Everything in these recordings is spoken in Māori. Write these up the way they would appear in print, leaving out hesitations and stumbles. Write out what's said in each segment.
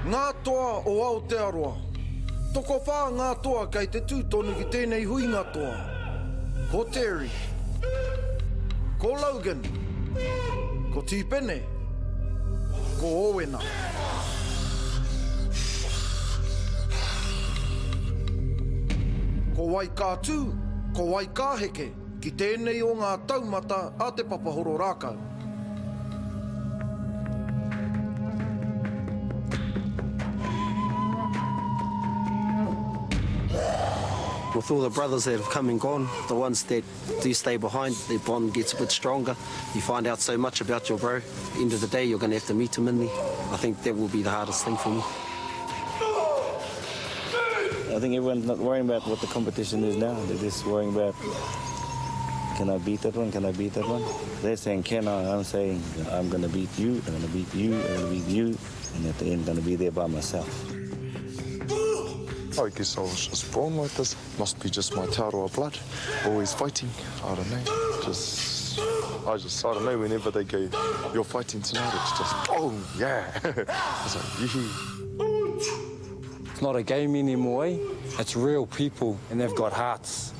Ngā toa o Aotearoa. Toko whā ngā toa kei te tūtonu ki tēnei hui ngā toa. Ko Terry. Ko Logan. Ko Tīpene. Ko Owena. Ko Waikātū. Ko Waikāheke. Ki tēnei o ngā taumata a te papahoro rākau. With all the brothers that have come and gone, the ones that do stay behind, their bond gets a bit stronger. You find out so much about your bro. At the end of the day, you're going to have to meet him in there. I think that will be the hardest thing for me. I think everyone's not worrying about what the competition is now. They're just worrying about, can I beat that one? Can I beat that one? They're saying, can I? I'm saying, I'm going to beat you, I'm going to beat you, I'm going to beat you, and at the end, I'm going to be there by myself. I guess I was just born like this. Must be just my Aotearoa blood. Always fighting. I don't know. I don't know, whenever they go, you're fighting tonight, it's just, oh, yeah. It's like, It's not a game anymore, eh? It's real people, and they've got hearts.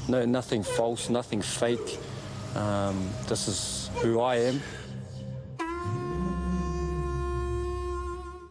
No, nothing false, nothing fake. This is who I am.